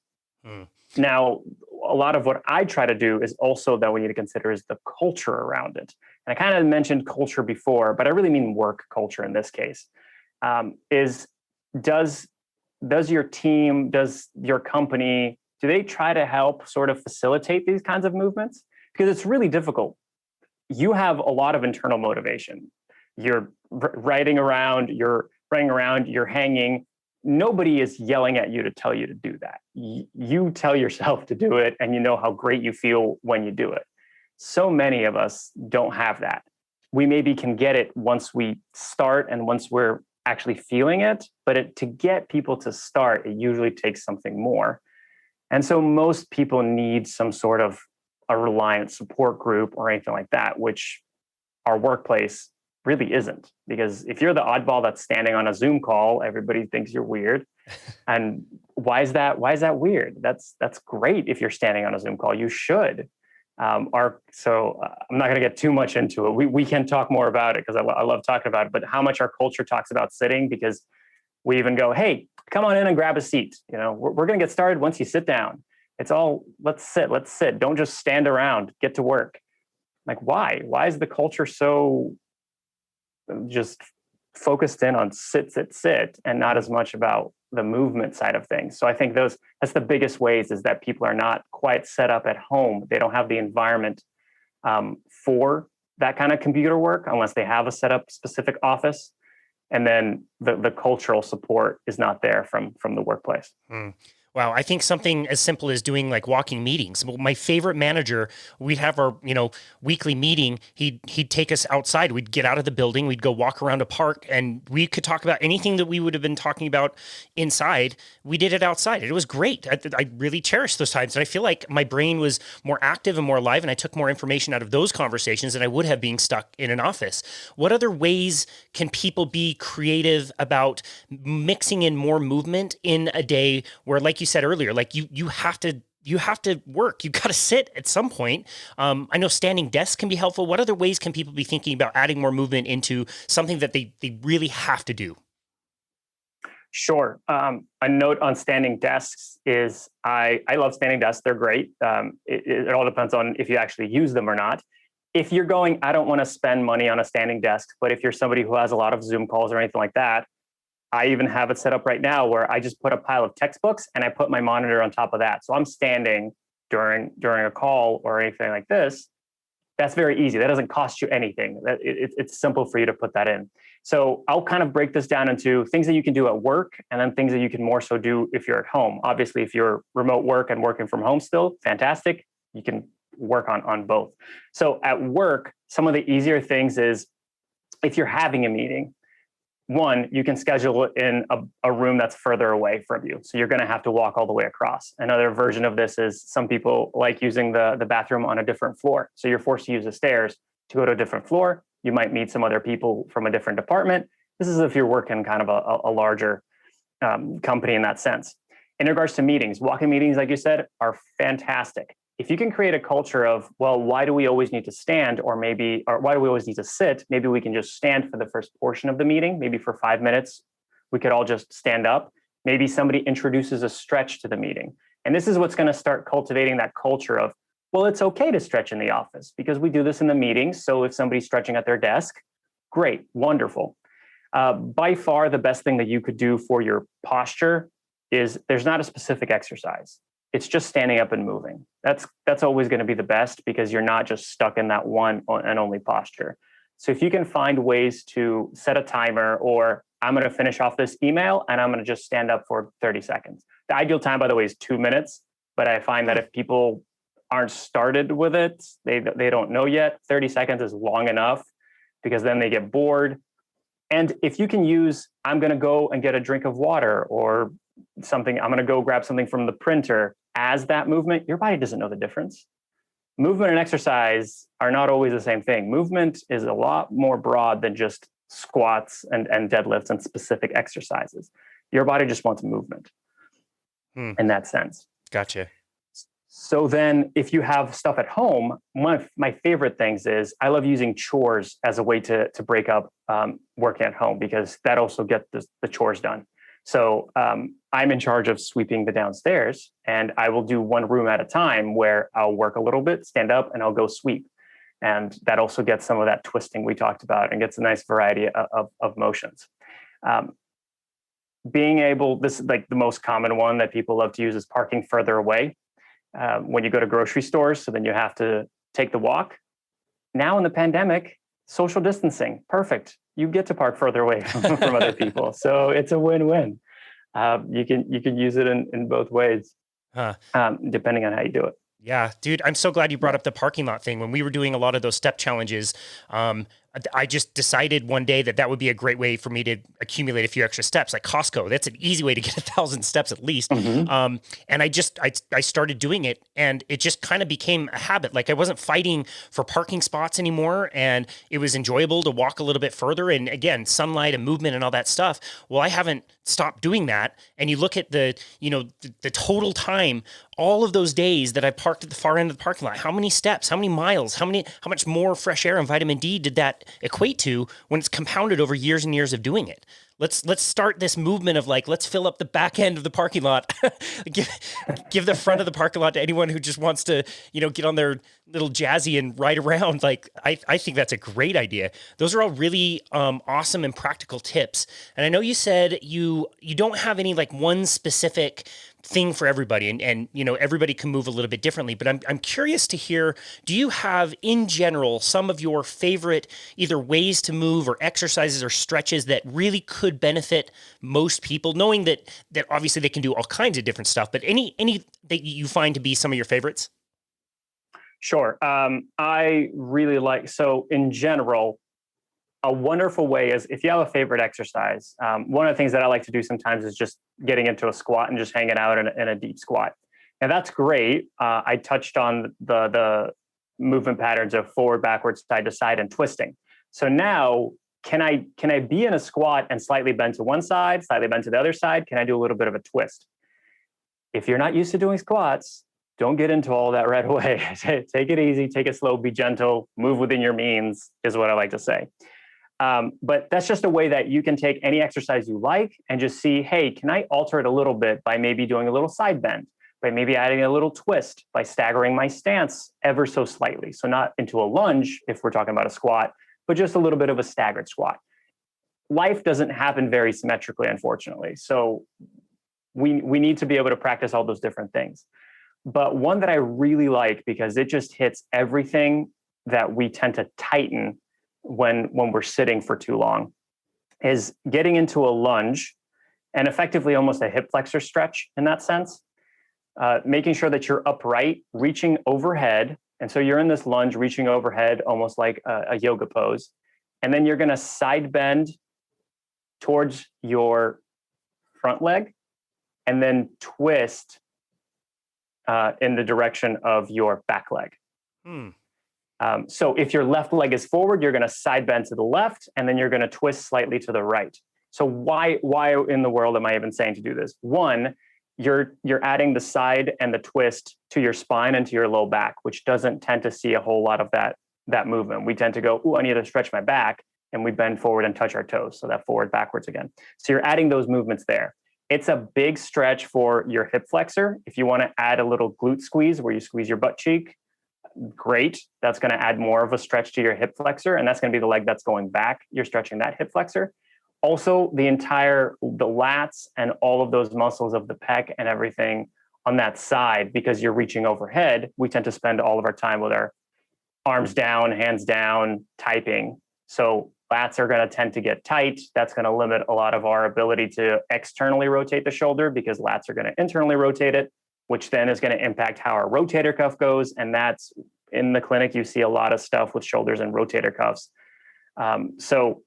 Now, a lot of what I try to do is also that we need to consider is the culture around it. And I kind of mentioned culture before, but I really mean work culture in this case. Does your team, does your company, do they try to help sort of facilitate these kinds of movements? Because it's really difficult. You have a lot of internal motivation. You're riding around, you're running around, you're hanging. Nobody is yelling at you to tell you to do that. You tell yourself to do it, and you know how great you feel when you do it. So many of us don't have that. We maybe can get it once we start and once we're actually feeling it, but to get people to start, it usually takes something more. And so most people need some sort of a reliant support group or anything like that, which our workplace really isn't. Because if you're the oddball that's standing on a Zoom call, everybody thinks you're weird. And why is that weird? That's great if you're standing on a Zoom call. You should. I'm not going to get too much into it. We can talk more about it because I love talking about it, but how much our culture talks about sitting, because we even go, hey, come on in and grab a seat. We're going to get started once you sit down. It's all, let's sit. Don't just stand around, get to work. Like, why? Why is the culture so just focused in on sit, sit, sit, and not as much about the movement side of things? So I think that's the biggest ways, is that people are not quite set up at home. They don't have the environment for that kind of computer work unless they have a set up specific office. And then the cultural support is not there from the workplace. Wow. I think something as simple as doing like walking meetings. Well, my favorite manager, we'd have our, weekly meeting. He'd take us outside. We'd get out of the building. We'd go walk around a park, and we could talk about anything that we would have been talking about inside. We did it outside. It was great. I really cherished those times. And I feel like my brain was more active and more alive, and I took more information out of those conversations than I would have being stuck in an office. What other ways can people be creative about mixing in more movement in a day where, like you said earlier, like you have to work. You got to sit at some point. I know standing desks can be helpful. What other ways can people be thinking about adding more movement into something that they really have to do? Sure. A note on standing desks is I love standing desks. They're great. It all depends on if you actually use them or not. If you're going, I don't want to spend money on a standing desk, but if you're somebody who has a lot of Zoom calls or anything like that, I even have it set up right now where I just put a pile of textbooks and I put my monitor on top of that. So I'm standing during a call or anything like this. That's very easy. That doesn't cost you anything. It's simple for you to put that in. So I'll kind of break this down into things that you can do at work, and then things that you can more so do if you're at home. Obviously, if you're remote work and working from home still, fantastic. You can work on both. So at work, some of the easier things is if you're having a meeting, one, you can schedule it in a room that's further away from you. So you're going to have to walk all the way across. Another version of this is some people like using the bathroom on a different floor. So you're forced to use the stairs to go to a different floor. You might meet some other people from a different department. This is if you're working kind of a larger company in that sense. In regards to meetings, walk-in meetings, like you said, are fantastic. If you can create a culture of, well, why do we always need to stand, or why do we always need to sit? Maybe we can just stand for the first portion of the meeting. Maybe for 5 minutes, we could all just stand up. Maybe somebody introduces a stretch to the meeting. And this is what's going to start cultivating that culture of, well, it's okay to stretch in the office because we do this in the meetings. So if somebody's stretching at their desk, great, wonderful. By far, the best thing that you could do for your posture is there's not a specific exercise. It's just standing up and moving. That's always going to be the best because you're not just stuck in that one and only posture. So if you can find ways to set a timer, or I'm going to finish off this email and I'm going to just stand up for 30 seconds. The ideal time, by the way, is 2 minutes. But I find that if people aren't started with it, they don't know yet, 30 seconds is long enough because then they get bored. And if you can use, I'm going to go and get a drink of water or something, I'm going to go grab something from the printer as that movement, your body doesn't know the difference. Movement and exercise are not always the same thing. Movement is a lot more broad than just squats and deadlifts and specific exercises. Your body just wants movement in that sense. Gotcha. So then if you have stuff at home, one of my favorite things is I love using chores as a way to break up working at home, because that also gets the chores done. So I'm in charge of sweeping the downstairs, and I will do one room at a time where I'll work a little bit, stand up, and I'll go sweep. And that also gets some of that twisting we talked about and gets a nice variety of motions. This is like the most common one that people love to use is parking further away. When you go to grocery stores, so then you have to take the walk. Now in the pandemic, social distancing, perfect. You get to park further away from other people. So it's a win-win. You can use it in both ways, depending on how you do it. Yeah, dude, I'm so glad you brought up the parking lot thing. When we were doing a lot of those step challenges, I just decided one day that would be a great way for me to accumulate a few extra steps. Like Costco, that's an easy way to get 1,000 steps at least. Mm-hmm. And I started doing it, and it just kind of became a habit. Like I wasn't fighting for parking spots anymore, and it was enjoyable to walk a little bit further. And again, sunlight and movement and all that stuff. Well, I haven't stopped doing that. And you look at the total time all of those days that I parked at the far end of the parking lot, how many steps, how many miles, how much more fresh air and vitamin D did that equate to when it's compounded over years and years of doing it? Let's start this movement of like, let's fill up the back end of the parking lot, give the front of the parking lot to anyone who just wants to, get on their little jazzy and ride around. Like, I think that's a great idea. Those are all really awesome and practical tips. And I know you said you don't have any like one specific thing for everybody, and everybody can move a little bit differently, but I'm curious to hear, do you have in general some of your favorite either ways to move or exercises or stretches that really could benefit most people, knowing that obviously they can do all kinds of different stuff, but any that you find to be some of your favorites? Sure. I really like, so in general, a wonderful way is if you have a favorite exercise. One of the things that I like to do sometimes is just getting into a squat and just hanging out in a deep squat. And that's great. I touched on the movement patterns of forward, backwards, side to side, and twisting. So now, can I be in a squat and slightly bend to one side, slightly bend to the other side? Can I do a little bit of a twist? If you're not used to doing squats, don't get into all that right away. Take it easy, take it slow, be gentle, move within your means is what I like to say. But that's just a way that you can take any exercise you like and just see, hey, can I alter it a little bit by maybe doing a little side bend, by maybe adding a little twist, by staggering my stance ever so slightly. So not into a lunge if we're talking about a squat, but just a little bit of a staggered squat. Life doesn't happen very symmetrically, unfortunately. So we need to be able to practice all those different things. But one that I really like, because it just hits everything that we tend to tighten when we're sitting for too long, is getting into a lunge and effectively almost a hip flexor stretch in that sense, making sure that you're upright, reaching overhead. And so you're in this lunge, reaching overhead, almost like a yoga pose. And then you're going to side bend towards your front leg and then twist in the direction of your back leg. So if your left leg is forward, you're going to side bend to the left, and then you're going to twist slightly to the right. So why in the world am I even saying to do this? One, you're adding the side and the twist to your spine and to your low back, which doesn't tend to see a whole lot of that movement. We tend to go, I need to stretch my back, and we bend forward and touch our toes. So that forward, backwards again. So you're adding those movements there. It's a big stretch for your hip flexor. If you want to add a little glute squeeze where you squeeze your butt cheek, great. That's going to add more of a stretch to your hip flexor, and that's going to be the leg that's going back. You're stretching that hip flexor. Also, the lats and all of those muscles of the pec and everything on that side, because you're reaching overhead, we tend to spend all of our time with our arms down, hands down, typing. So lats are going to tend to get tight. That's going to limit a lot of our ability to externally rotate the shoulder, because lats are going to internally rotate it, which then is going to impact how our rotator cuff goes. And that's in the clinic, you see a lot of stuff with shoulders and rotator cuffs. So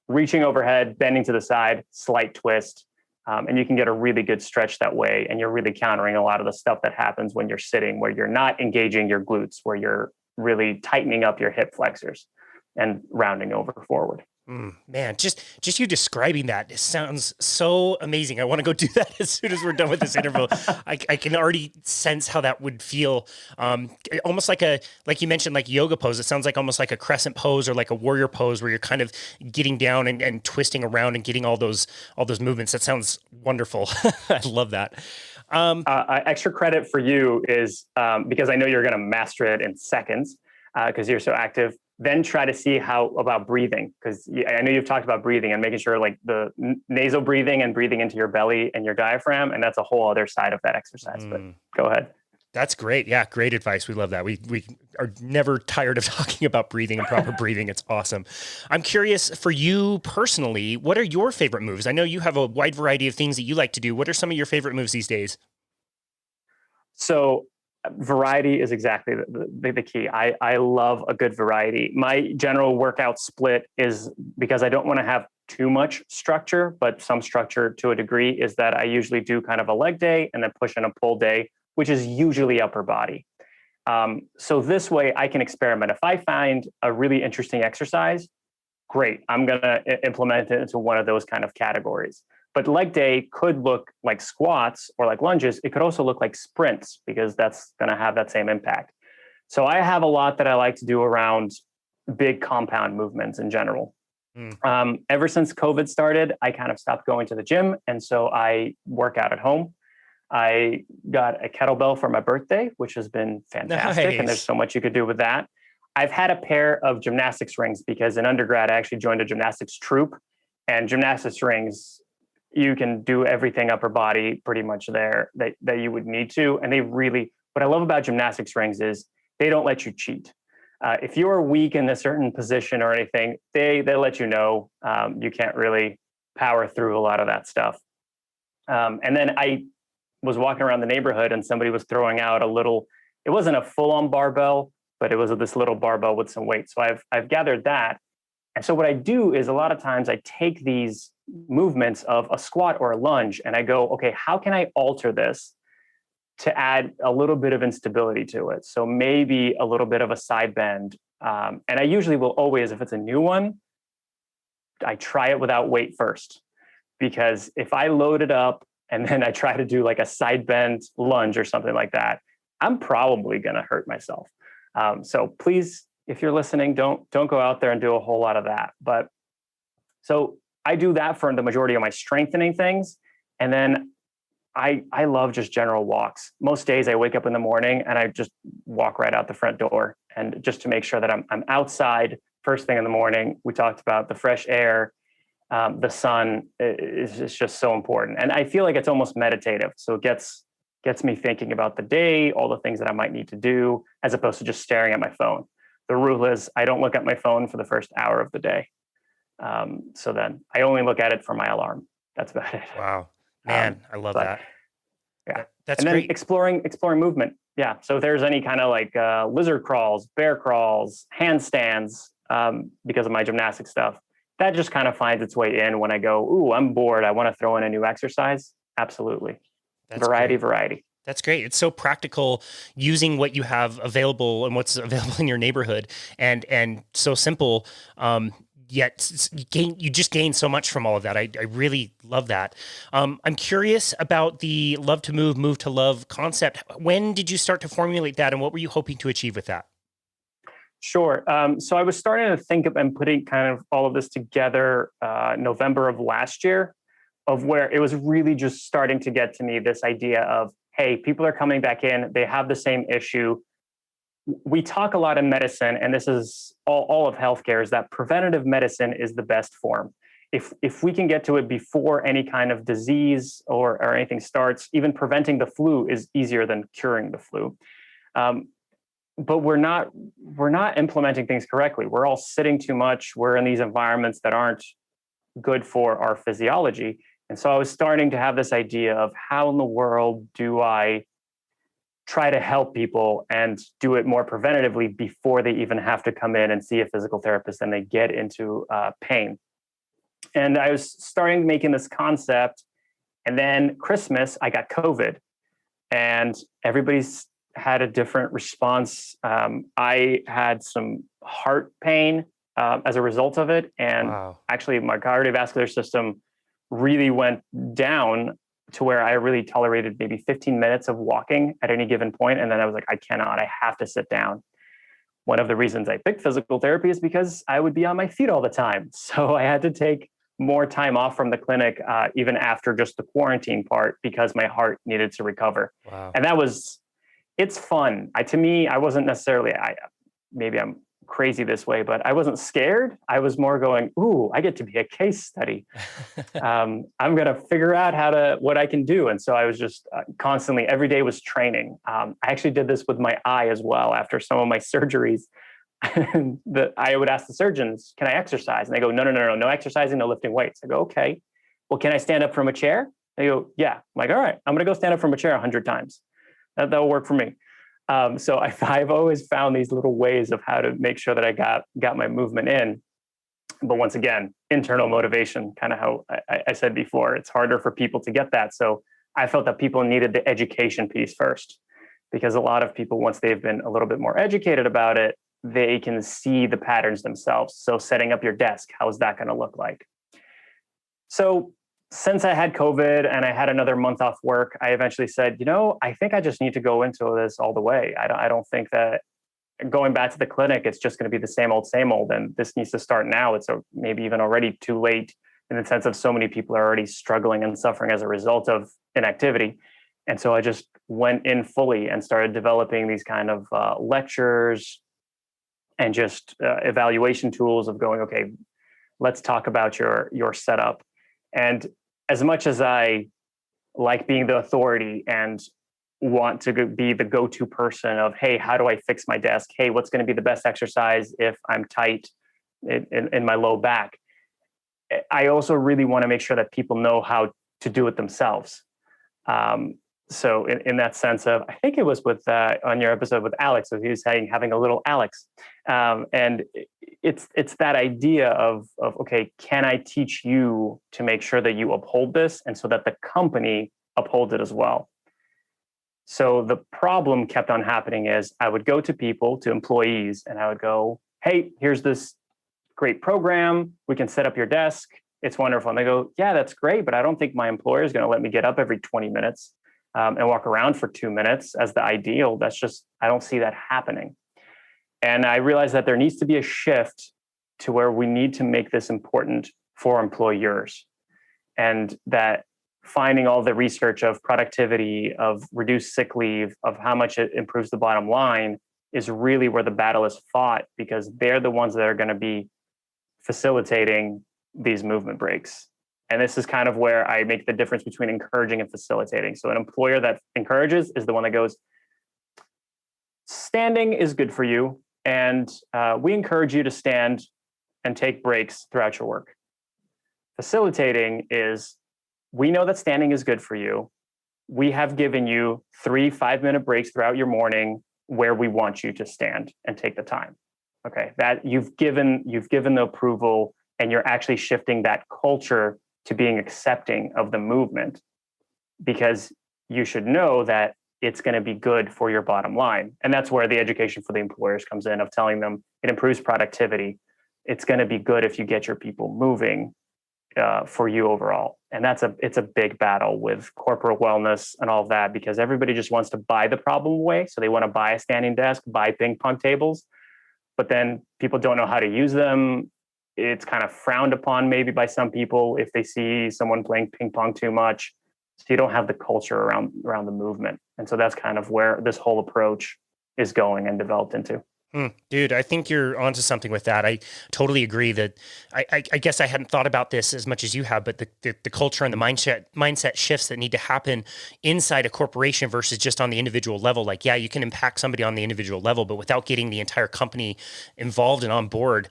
reaching overhead, bending to the side, slight twist, and you can get a really good stretch that way. And you're really countering a lot of the stuff that happens when you're sitting, where you're not engaging your glutes, where you're really tightening up your hip flexors and rounding over forward. Man, just you describing that sounds so amazing. I want to go do that as soon as we're done with this interview. I can already sense how that would feel. Almost like you mentioned, like yoga pose. It sounds like almost like a crescent pose or like a warrior pose, where you're kind of getting down and twisting around and getting all those movements. That sounds wonderful. I love that. Extra credit for you is because I know you're going to master it in seconds because you're so active. Then try to see how about breathing, because I know you've talked about breathing and making sure like the nasal breathing and breathing into your belly and your diaphragm. And that's a whole other side of that exercise, but go ahead. That's great. Yeah. Great advice. We love that. We are never tired of talking about breathing and proper breathing. It's awesome. I'm curious, for you personally, what are your favorite moves? I know you have a wide variety of things that you like to do. What are some of your favorite moves these days? So variety is exactly the key. I love a good variety. My general workout split is, because I don't want to have too much structure, but some structure to a degree, is that I usually do kind of a leg day and then push and a pull day, which is usually upper body. So this way I can experiment. If I find a really interesting exercise, great, I'm going to implement it into one of those kind of categories. But leg day could look like squats or like lunges. It could also look like sprints because that's going to have that same impact. So I have a lot that I like to do around big compound movements in general. Ever since COVID started, I kind of stopped going to the gym. And so I work out at home. I got a kettlebell for my birthday, which has been fantastic. Nice. And there's so much you could do with that. I've had a pair of gymnastics rings because in undergrad, I actually joined a gymnastics troupe, and gymnastics rings, you can do everything upper body pretty much there that you would need to. And what I love about gymnastics rings is they don't let you cheat. If you're weak in a certain position or anything, they let you know. You can't really power through a lot of that stuff. And then I was walking around the neighborhood and somebody was throwing out it wasn't a full-on barbell, but it was this little barbell with some weight. So I've gathered that. And so what I do is a lot of times I take these movements of a squat or a lunge and I go, okay, how can I alter this to add a little bit of instability to it? So maybe a little bit of a side bend. And I usually will always, if it's a new one, I try it without weight first. Because if I load it up and then I try to do like a side bend lunge or something like that, I'm probably going to hurt myself. So please, if you're listening, don't go out there and do a whole lot of that. But so I do that for the majority of my strengthening things. And then I love just general walks. Most days I wake up in the morning and I just walk right out the front door, and just to make sure that I'm outside first thing in the morning. We talked about the fresh air, the sun is just so important. And I feel like it's almost meditative. So it gets me thinking about the day, all the things that I might need to do, as opposed to just staring at my phone. The rule is I don't look at my phone for the first hour of the day. So then I only look at it for my alarm. That's about it. Wow. Man, I love that. Yeah. That's and then great. exploring movement. Yeah. So if there's any kind of like lizard crawls, bear crawls, handstands, because of my gymnastic stuff, that just kind of finds its way in when I go, ooh, I'm bored, I want to throw in a new exercise. Absolutely. That's variety. That's great. It's so practical, using what you have available and what's available in your neighborhood, and so simple. Yet you just gain so much from all of that. I really love that. I'm curious about the love to move to love concept. When did you start to formulate that, and what were you hoping to achieve with that? Sure. So I was starting to think of and putting kind of all of this together November of last year, of where it was really just starting to get to me, this idea of, hey, people are coming back in, they have the same issue. We talk a lot in medicine, and this is all of healthcare, is that preventative medicine is the best form. If we can get to it before any kind of disease or anything starts, even preventing the flu is easier than curing the flu. But we're not implementing things correctly. We're all sitting too much. We're in these environments that aren't good for our physiology. And so I was starting to have this idea of, how in the world do I try to help people and do it more preventatively before they even have to come in and see a physical therapist and they get into pain. And I was starting making this concept, and then Christmas, I got COVID, and everybody's had a different response. I had some heart pain as a result of it. And Actually my cardiovascular system really went down to where I really tolerated maybe 15 minutes of walking at any given point. And then I was like, I have to sit down. One of the reasons I picked physical therapy is because I would be on my feet all the time. So I had to take more time off from the clinic, even after just the quarantine part, because my heart needed to recover. Wow. And it's fun. To me, I wasn't necessarily, maybe I'm crazy this way, but I wasn't scared. I was more going, ooh, I get to be a case study. I'm going to figure out what I can do. And so I was just constantly, every day was training. I actually did this with my eye as well. After some of my surgeries, I would ask the surgeons, can I exercise? And they go, no exercising, no lifting weights. I go, okay, well, can I stand up from a chair? They go, yeah. I'm like, all right, I'm going to go stand up from a chair 100 times. That'll work for me. So I've always found these little ways of how to make sure that I got my movement in. But once again, internal motivation, kind of how I said before, it's harder for people to get that. So I felt that people needed the education piece first, because a lot of people, once they've been a little bit more educated about it, they can see the patterns themselves. So setting up your desk, how is that going to look like? So since I had COVID and I had another month off work, I eventually said, I think I just need to go into this all the way. I don't think that going back to the clinic, it's just going to be the same old, and this needs to start now. It's maybe even already too late in the sense of so many people are already struggling and suffering as a result of inactivity. And so I just went in fully and started developing these kind of lectures and just evaluation tools of going, okay, let's talk about your setup. And as much as I like being the authority and want to be the go-to person of, hey, how do I fix my desk? Hey, what's going to be the best exercise if I'm tight in my low back? I also really want to make sure that people know how to do it themselves. So in that sense of, I think it was with on your episode with Alex, so he was saying having a little Alex, and it's that idea of okay, can I teach you to make sure that you uphold this, and so that the company upholds it as well. So the problem kept on happening is I would go to people, to employees, and I would go, hey, here's this great program. We can set up your desk. It's wonderful. And they go, yeah, that's great, but I don't think my employer is going to let me get up every 20 minutes and walk around for 2 minutes as the ideal. That's just, I don't see that happening. And I realized that there needs to be a shift to where we need to make this important for employers, and that finding all the research of productivity, of reduced sick leave, of how much it improves the bottom line is really where the battle is fought, because they're the ones that are going to be facilitating these movement breaks. And this is kind of where I make the difference between encouraging and facilitating. So an employer that encourages is the one that goes, standing is good for you, and we encourage you to stand and take breaks throughout your work. Facilitating is, we know that standing is good for you. We have given you 3 5-minute breaks throughout your morning where we want you to stand and take the time. Okay, that you've given the approval, and you're actually shifting that culture to being accepting of the movement, because you should know that it's going to be good for your bottom line. And that's where the education for the employers comes in, of telling them it improves productivity. It's going to be good if you get your people moving for you overall. And it's a big battle with corporate wellness and all of that, because everybody just wants to buy the problem away. So they want to buy a standing desk, buy ping pong tables, but then people don't know how to use them. It's kind of frowned upon maybe by some people if they see someone playing ping pong too much. So you don't have the culture around the movement. And so that's kind of where this whole approach is going and developed into. Dude, I think you're onto something with that. I totally agree that I guess I hadn't thought about this as much as you have, but the culture and the mindset shifts that need to happen inside a corporation versus just on the individual level. Like, yeah, you can impact somebody on the individual level, but without getting the entire company involved and on board,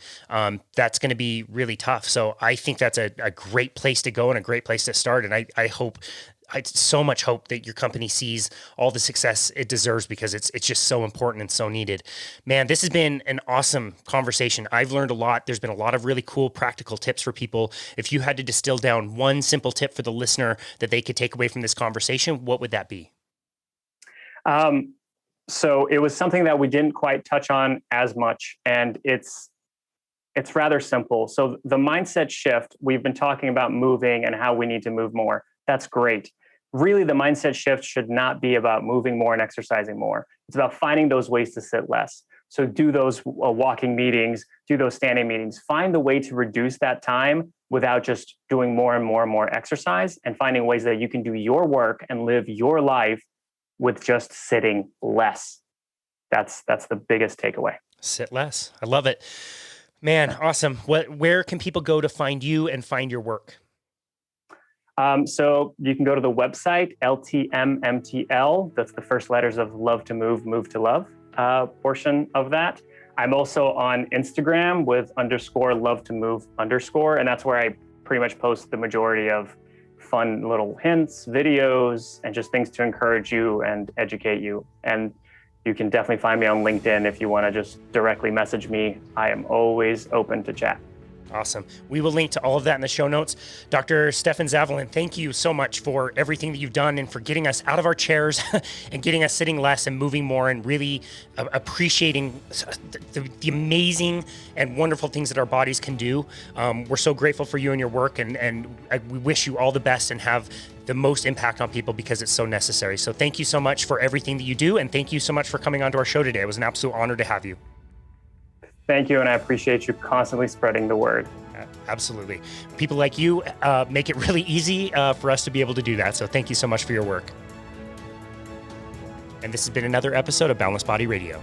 that's going to be really tough. So I think that's a great place to go and a great place to start. And I so much hope that your company sees all the success it deserves, because it's just so important and so needed. Man, this has been an awesome conversation. I've learned a lot. There's been a lot of really cool practical tips for people. If you had to distill down one simple tip for the listener that they could take away from this conversation, what would that be? So it was something that we didn't quite touch on as much, and it's rather simple. So the mindset shift, we've been talking about moving and how we need to move more. That's great. Really, the mindset shift should not be about moving more and exercising more. It's about finding those ways to sit less. So do those walking meetings, do those standing meetings, find the way to reduce that time without just doing more and more and more exercise, and finding ways that you can do your work and live your life with just sitting less. That's the biggest takeaway. Sit less. I love it. Man, awesome. Where can people go to find you and find your work? So you can go to the website, LTMMTL. That's the first letters of Love to Move, Move to Love portion of that. I'm also on Instagram with _Love to Move _, and that's where I pretty much post the majority of fun little hints, videos, and just things to encourage you and educate you. And you can definitely find me on LinkedIn if you want to just directly message me. I am always open to chat. Awesome. We will link to all of that in the show notes. Dr. Stefan Zavalin, thank you so much for everything that you've done and for getting us out of our chairs and getting us sitting less and moving more and really appreciating the amazing and wonderful things that our bodies can do. We're so grateful for you and your work, and we wish you all the best and have the most impact on people because it's so necessary. So thank you so much for everything that you do, and thank you so much for coming onto our show today. It was an absolute honor to have you. Thank you, and I appreciate you constantly spreading the word. Absolutely. People like you make it really easy for us to be able to do that. So thank you so much for your work. And this has been another episode of Boundless Body Radio.